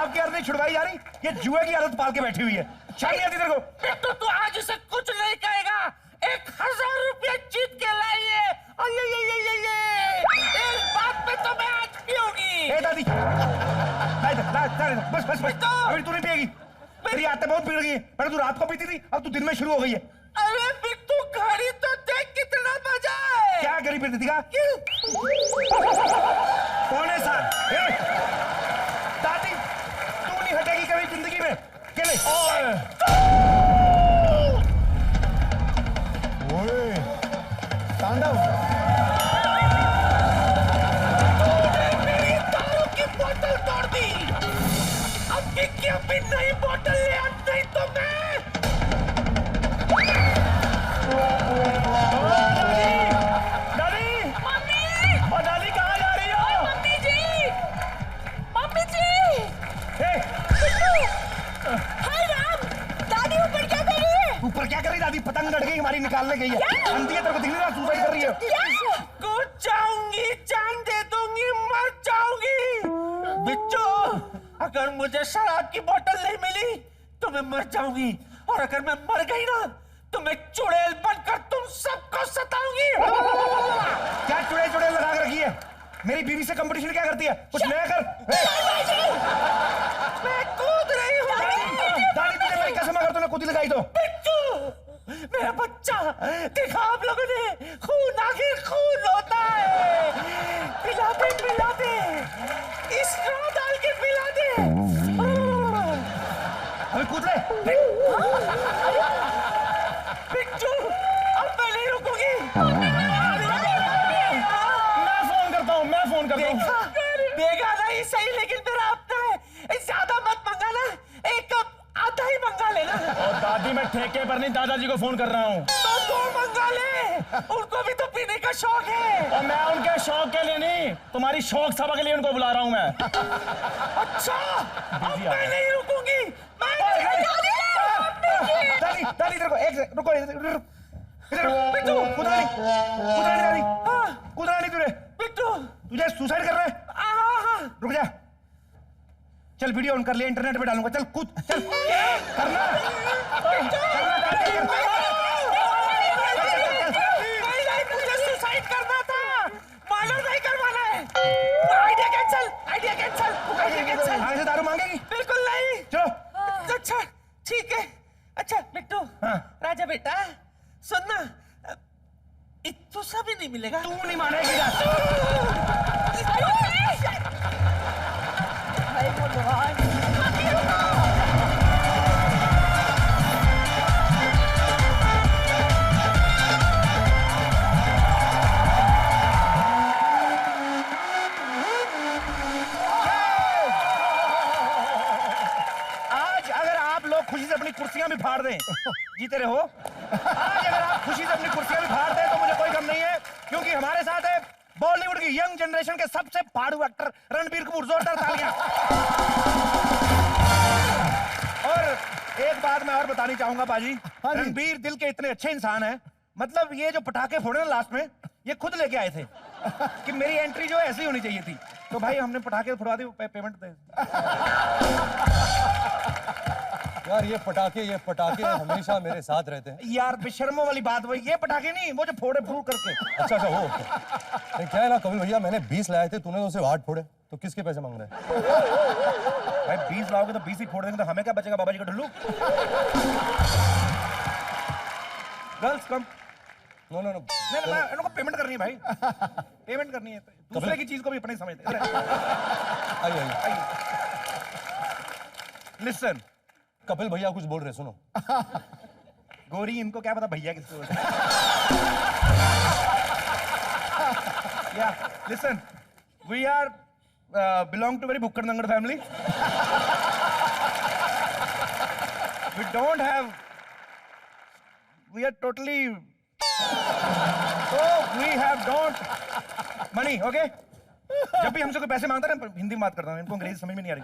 शराब की आदत छुड़वाई जा रही, ये जुए की आदत पाल के बैठी हुई है। शर्म नहीं आती तेरे को? बिट्टू तू आज इसे कुछ नहीं कहेगा। 1000 रुपया जीत के लाई है। इस बात पे तो मैं आज पियूंगी। ए दादी, बस बस बस, अभी तू नहीं पिएगी। तेरी आदतें बहुत बिगड़ गई है। पहले तू रात को पीती थी, अब तू दिन में शुरू हो गई है। अरे बिट्टू घड़ी तो देख कितना बजा है। क्या घड़ी पे दिखा? पौने 7। दादी तू नहीं हटेगी कभी जिंदगी में। चले तांडव। मेरी दारू की बोतल तोड़ दी। अब की नई बोतल ले आ, नहीं तो मैं ऊपर क्या कर रही दादी? पतंग लड़ गई हमारी, निकालने गई है। अंधी है, तेरे को दिख नहीं रहा सुसाइड कर रही है? कूद जाऊंगी, जान दे दूंगी, मर जाऊंगी। बिट्टू अगर मुझे शराब की बोतल नहीं मिली तो मैं मर जाऊंगी, और अगर मैं मर गई ना तो मैं चुड़ैल बनकर तुम सबको सताऊंगी। क्या चुड़ैल चुड़ैल लगा के रखी है? मेरी बीवी से कंपटीशन क्या करती है? कुछ नया कर। मैं कूद रही हूँ। दादी तुझे मेरी कसम, अगर तूने कूदी लगाई तो। मेरा बच्चा देखा आप लोगों ने, खून आखिर खून होता है। पिलाते पिलाते स्ट्रॉ डाल के पिलाते। अभी कूद ले। बिट्टू अब मैं नहीं रुकूंगी। मैं फोन करता हूँ। देगा नहीं सही, लेकिन मेरा अपना है। ज्यादा मत मंगा ना, एक आधा ही मंगा लेना। और दादी मैं ठेके पर नहीं, दादाजी को फोन कर रहा हूँ। तो 2 मंगा ले, उनको भी तो पीने का शौक है। और मैं उनके शौक के लिए नहीं, तुम्हारी शौक सभा के लिए उनको बुला रहा हूँ मैं। अच्छा अब मैं नहीं रुकूंगी। दादी दादी तेरे को एक रुको, इधर बिट्टू कूदरा नहीं दादी, कूदरा नहीं तुझे। बिट्टू तुझे सुसाइड कर रहा है? रुक जा, चल वीडियो ऑन कर लिया, इंटरनेट पे डालूंगा। चल कूद, चल करना। मुझे सुसाइड करना था, मर्डर नहीं करवाना है। Idea cancel. आगे से दारू मांगेगी? बिल्कुल नहीं। चलो। अच्छा ठीक है। अच्छा बिट्टू, राजा बेटा सुनना, इतना सा भी नहीं मिलेगा। तू नहीं मानेगी। आज अगर आप लोग खुशी से अपनी कुर्सियां भी फाड़ दें, जीते रहो। आज अगर आप खुशी से अपनी कुर्सियां भी फाड़ दें तो मुझे कोई गम नहीं है, क्योंकि हमारे साथ है बॉलीवुड की यंग जनरेशन के सबसे फाड़ू एक्टर रणबीर कपूर। जोरदार तालियां। और एक बात मैं और बतानी चाहूंगा बाजी, रणबीर दिल के इतने अच्छे इंसान है, मतलब ये जो पटाखे फोड़े ना लास्ट में, ये खुद लेके आए थे कि मेरी एंट्री जो है ऐसी होनी चाहिए थी। तो भाई हमने पटाखे फोड़वा दी, पेमेंट दे। यार ये पटाखे हमेशा मेरे साथ रहते हैं। यार बेशर्मों वाली बात वही, ये पटाखे नहीं, वो जो फोड़े फूड़ करके। अच्छा वो क्या है ना कपिल भैया, मैंने 20 लाए थे, तूने तो उसे 8 फोड़े, तो किसके पैसे मांग रहे हैं? भाई 20 लाओगे तो 20 ही फोड़ देंगे, तो हमें क्या बचेगा बाबा जी का ढुल्लू। Girls come. No no no, नहीं मैं इनको पेमेंट करनी है भाई, पेमेंट करनी है। दूसरे की चीज को भी अपने समझते। आइए। लिसन, कपिल भैया कुछ बोल रहे, सुनो। गोरी इनको क्या पता भैया किसको। Yeah listen, we are belong to very भुक्कड़ दंगड़ family. We don't have, we are totally, so we have don't money, okay? जब भी हमसे कोई पैसे मांगता है ना, हिंदी में बात करता हूँ, इनको अंग्रेजी समझ में नहीं आ रही।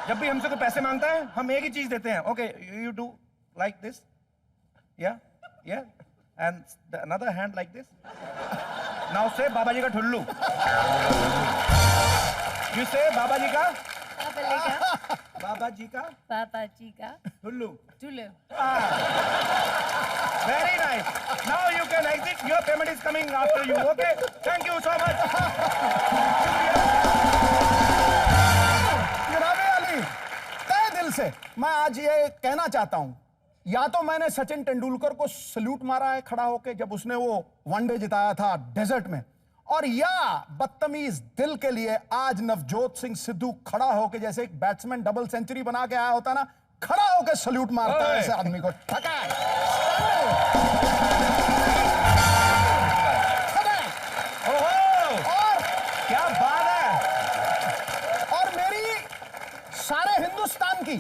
जब भी हमसे कोई पैसे मांगता है, हम एक ही चीज देते हैं, okay you do like this, yeah and another hand like this, now say बाबा जी का ठुल्लू, यू से बाबा जी का जी का पापा जी का Tullu. Tullu. Very nice. Now you can exit. Your payment is coming after you. Okay? Thank you so much. जनाबे अली, तहे दिल से मैं आज ये कहना चाहता हूं, या तो मैंने सचिन तेंदुलकर को सल्यूट मारा है खड़ा होके जब उसने वो वनडे जिताया था डेजर्ट में, और या बदतमीज दिल के लिए आज नवजोत सिंह सिद्धू खड़ा होके जैसे एक बैट्समैन डबल सेंचुरी बना के आया होता ना, खड़ा होके सल्यूट मारता है ऐसे आदमी को। ठका है। और क्या बात है। और मेरी सारे हिंदुस्तान की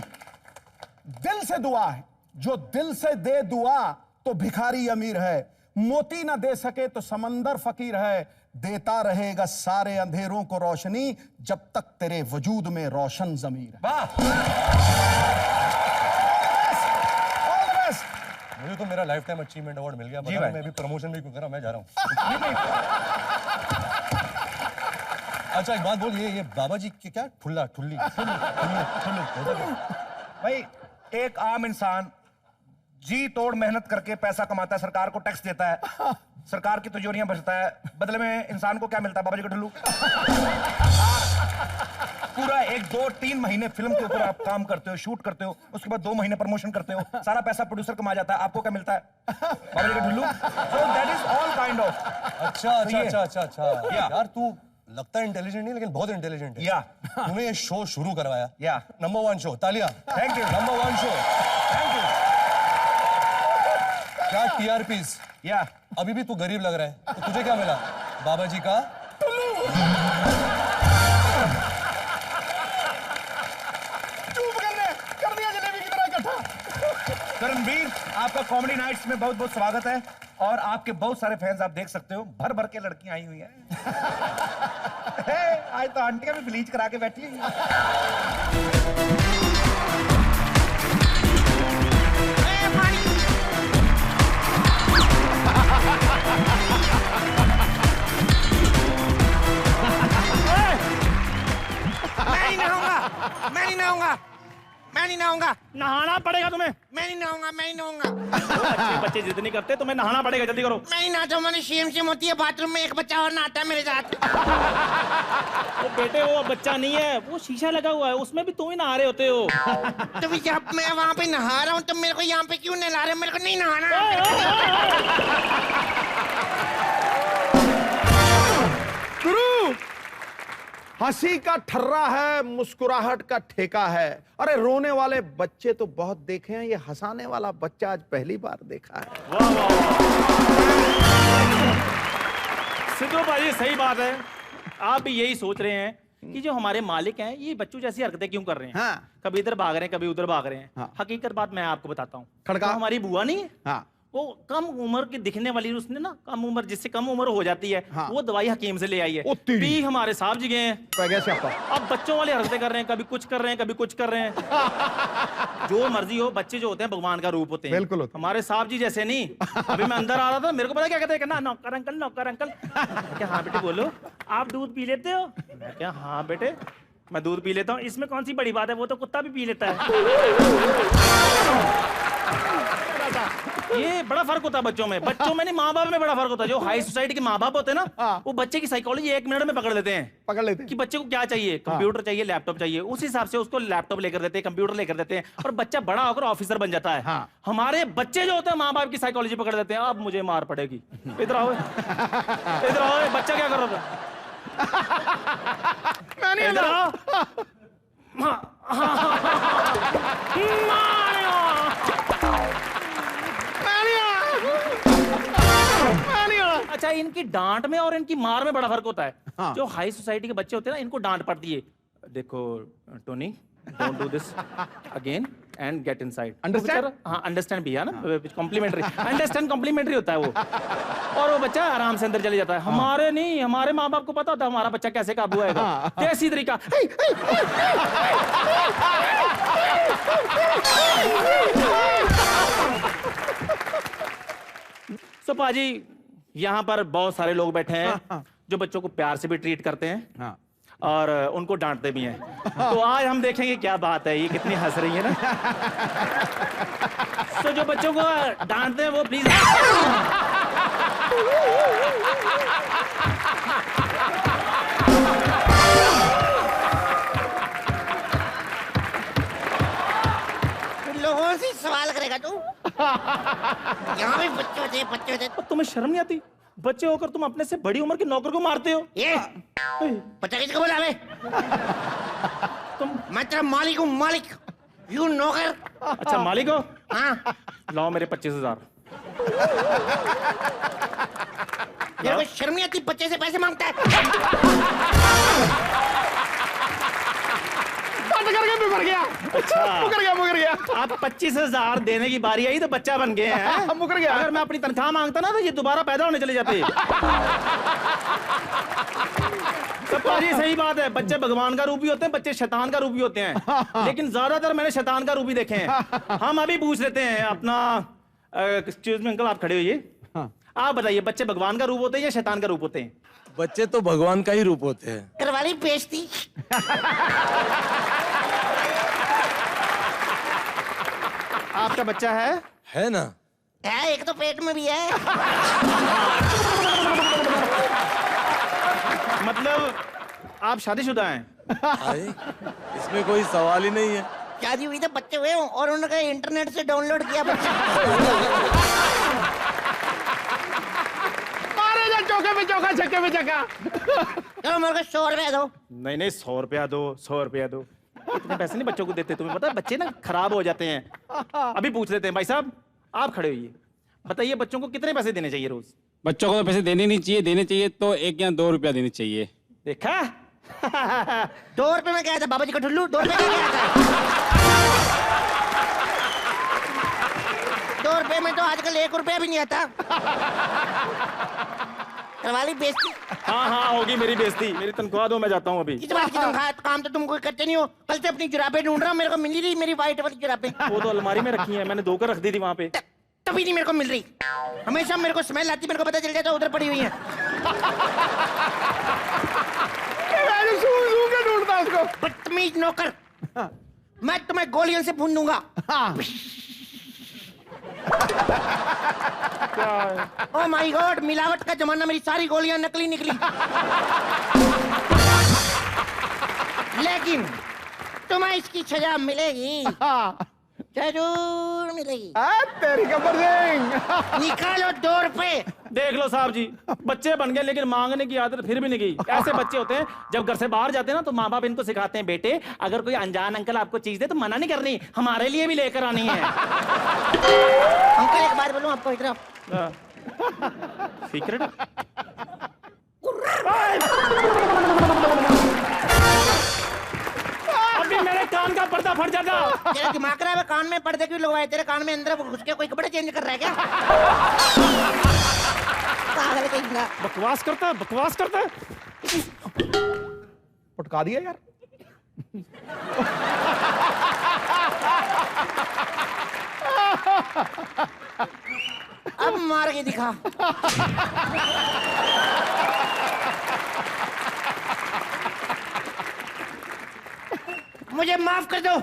दिल से दुआ है, जो दिल से दे दुआ तो भिखारी अमीर है, मोती ना दे सके तो समंदर फकीर है, देता रहेगा सारे अंधेरों को रोशनी जब तक तेरे वजूद में रोशन ज़मीर है। वाह। All the best. मुझे तो मेरा लाइफ टाइम अचीवमेंट अवार्ड मिल गया। भाई। मैं भी प्रमोशन भी क्यों करा, मैं जा रहा हूँ। अच्छा एक बात बोल, ये बाबा जी की क्या ठुल्ला ठुल्ली भाई एक आम इंसान जी तोड़ मेहनत करके पैसा कमाता है, सरकार को टैक्स देता है, सरकार की तिजोरियां भरता है, बदले में इंसान को क्या मिलता है? बाबा जी का ठुल्लू। पूरा 1, 2, 3 महीने फिल्म के ऊपर आप काम करते हो, शूट करते हो, उसके बाद 2 महीने प्रमोशन करते हो, सारा पैसा प्रोड्यूसर कमा जाता है, आपको क्या मिलता है? बाबा जी का ठुल्लू। So that is all kind of. अच्छा यार तू लगता है इंटेलिजेंट नहीं, लेकिन बहुत इंटेलिजेंट है। या तूने ये शो शुरू करवाया। या नंबर 1 शो, तालियां। Thank you. Number 1 show. Thank you. क्या टीआरपीस। या अभी भी तू गरीब लग रहा है, तो तुझे क्या मिला? बाबा जी का चुप कर दिया जलेबी की तरह इकट्ठा। करणवीर, आपका कॉमेडी नाइट्स में बहुत बहुत स्वागत है, और आपके बहुत सारे फैंस आप देख सकते हो, भर भर के लड़कियां आई हुई हैं। आज तो आंटियां भी ब्लीच करा के बैठी हुई हैं। मैं नहीं नहाऊंगा। नहाना पड़ेगा तुम्हें। मैं नहीं नहाऊंगा। अच्छे बच्चे जिद नहीं करते, तुम्हें नहाना पड़ेगा, जल्दी करो। मैं नहीं नहाता हूँ, मैंने शेम होती है बाथरूम में, एक बच्चा और नहाता है मेरे साथ। वो बेटे वो बच्चा नहीं है, वो शीशा लगा हुआ है, उसमें भी तुम ही नहा रहे होते हो। तो जब मैं वहाँ पे नहा रहा हूँ तो मेरे को यहाँ पे क्यों नहला रहे हो? मेरे को नहीं नहाना। गुरु, हंसी का ठर्रा है, मुस्कुराहट का ठेका है। अरे रोने वाले बच्चे तो बहुत देखे हैं, ये हंसाने वाला बच्चा आज पहली बार देखा है। सिद्धू भाई सही बात है, आप भी यही सोच रहे हैं कि जो हमारे मालिक हैं ये बच्चों जैसी हरकतें क्यों कर रहे हैं। हाँ। कभी इधर भाग रहे हैं, कभी उधर भाग रहे हैं। हाँ। हकीकत बात मैं आपको बताता हूँ। खड़का। तो हमारी बुआ नहीं है, हाँ। वो कम उम्र की दिखने वाली, उसने ना कम उम्र, जिससे कम उम्र हो जाती है, हाँ। वो दवाई हकीम से ले आई है। ओ तेरी। पी हमारे साहब जी गए हैं, अब बच्चों वाली हरकतें कर रहे हैं, कभी कुछ कर रहे हैं, कभी कुछ कर रहे हैं। जो मर्जी हो, बच्चे जो होते हैं भगवान का रूप होते हैं। बिल्कुल होते हैं। हमारे साहब जी जैसे नहीं। अभी मैं अंदर आ रहा था, मेरे को पता क्या कहते हैं, ना नौकर अंकल, नौकर अंकल। क्या हाँ बेटे बोलो, आप दूध पी लेते हो? मैं क्या हाँ बेटे मैं दूध पी लेता हूँ, इसमें कौन सी बड़ी बात है, वो तो कुत्ता भी पी लेता है। ये बड़ा फर्क होता है बच्चों में नहीं, माँ बाप में बड़ा फर्क होता है। जो हाई सोसाइटी के माँ बाप होते हैं ना, वो बच्चे की साइकोलॉजी 1 मिनट में पकड़ लेते हैं कि बच्चे को क्या चाहिए, कंप्यूटर चाहिए, लैपटॉप चाहिए, उस हिसाब से उसको लैपटॉप लेकर देते हैं, कंप्यूटर लेकर देते हैं, और बच्चा बड़ा होकर ऑफिसर बन जाता है। हमारे बच्चे जो होते हैं माँ बाप की साइकोलॉजी पकड़ देते हैं, अब मुझे मार पड़ेगी। इधर आओ, इधर आओ, बच्चा क्या कर रहा था? इधर आओ। अच्छा, इनकी डांट में और इनकी मार में बड़ा फर्क होता है। जो हाई सोसाइटी के बच्चे होते हैं ना, इनको डांट पड़ती है। देखो Tony, don't do this again and get inside. Understand? हाँ अंडरस्टैंड भी है ना, कॉम्प्लीमेंट्री। अंडरस्टैंड कॉम्प्लीमेंट्री होता है वो, और वो बच्चा आराम से अंदर चले जाता है। हमारे नहीं, हमारे माँ बाप को पता होता है हमारा बच्चा कैसे काबू आएगा। कैसी तरीका। तो पाजी यहाँ पर बहुत सारे लोग बैठे हैं जो बच्चों को प्यार से भी ट्रीट करते हैं, और उनको डांटते भी हैं। तो आज हम देखेंगे क्या बात है, ये कितनी हंस रही है ना। तो जो बच्चों को डांटते हैं वो प्लीज लोगों से सवाल करेगा तू? यहाँ भी बच्चे थे। तुम्हें शर्म नहीं आती? बच्चे होकर तुम अपने से बड़ी उम्र के नौकर को मारते हो। ये बच्चा किसको बोला बे? मैं तेरा मालिक हूँ, मालिक। यू नौकर। अच्छा मालिक हो? हाँ। लाओ मेरे 25,000। तेरे को शर्म नहीं आती? बच्चे से पैसे मांगता है। करके मुकर गया। अच्छा मुकर गया। आप 25,000 देने की बारी आई तो बच्चा बन गए हैं। मुकर गया। अगर मैं अपनी तनख्वाह मांगता ना तो ये दोबारा पैदा होने चले जाते। तो पाजी सही बात है, बच्चे भगवान का रूप भी होते हैं, बच्चे शैतान का रूप भी होते हैं, लेकिन ज्यादातर मैंने शैतान का रूप ही देखे हैं। हम अभी पूछ लेते हैं अपना एक्सक्यूज मी अंकल, आप खड़े होइए। आप बताइए बच्चे भगवान का रूप होते हैं या शैतान का रूप होते हैं? बच्चे तो भगवान का ही रूप होते हैं। करवाली बेइज्जती। आपका बच्चा है ना? है, एक तो पेट में भी है। मतलब आप शादीशुदा हैं? भाई इसमें कोई सवाल ही नहीं है। शादी हुई तो बच्चे हुए और उन्होंने इंटरनेट से डाउनलोड किया बच्चा। चौके पे चौका, छक्के पे छक्का। चलो मेरे को 100 रुपया दो। नहीं 100 रुपया दो, 100 रुपया दो। इतने पैसे नहीं बच्चों को देते, तुम्हें पता है बच्चे ना खराब हो जाते हैं। अभी पूछ लेते हैं, भाई साहब आप खड़े होइए, बताइए बच्चों को कितने पैसे देने चाहिए रोज? बच्चों को तो पैसे देने नहीं चाहिए, देने चाहिए तो 1 या 2 रुपया देने चाहिए। देखा? 2 रुपए में क्या था बाबा जी का ठुल्लू? 2 रुपए का क्या था? 2 रुपए में तो आजकल 1 रुपया भी नहीं आता। करवाली बेइज्जती। हाँ होगी मेरी बेइज्जती। मेरी तनख्वाह दो, मैं जाता हूँ अभी। किस बात की तनख्वाह? काम तो तुम कोई करते नहीं हो। कल से अपनी जुराबें ढूंढ रहा हूँ, मेरे को मिल ही रही मेरी व्हाइट वाली जुराबें। वो तो अलमारी में रखी है, मैंने धोकर रख दी थी वहाँ पे। तभी नहीं मेरे को मिल रही। हमेशा मेरे को स्मेल आती, मेरे को पता चल जाता उधर पड़ी हुई है। ढूंढता उसको। बदतमीज नौकर, मैं तुम्हें गोलियों से भून दूंगा। ओह माय गॉड, मिलावट का जमाना, मेरी सारी गोलियां नकली निकली। लेकिन तुम्हें इसकी सजा मिलेगी, जरूर मिलेगी। तेरी गब्बर सिंह। निकालो 2 रुपए। देख लो साहब जी, बच्चे बन गए लेकिन मांगने की आदत फिर भी नहीं गई। ऐसे बच्चे होते हैं जब घर से बाहर जाते हैं ना तो माँ बाप इनको सिखाते हैं, बेटे अगर कोई अनजान अंकल आपको चीज दे तो मना नहीं करनी, हमारे लिए भी लेकर आनी है। अंकल एक बात बोलूं आपको, इधर सीक्रेट? अभी मेरे कान का पर्दा फट जाता। तेरा दिमाग खराब है? कान में पर्दे क्यों लगवाए? तेरे कान में अंदर घुस के कोई कपड़े चेंज कर रहा है क्या? पागल कहीं का। बकवास करता है, बकवास करता है। पटका दिया यार। अब मार के दिखा। मुझे माफ कर दो।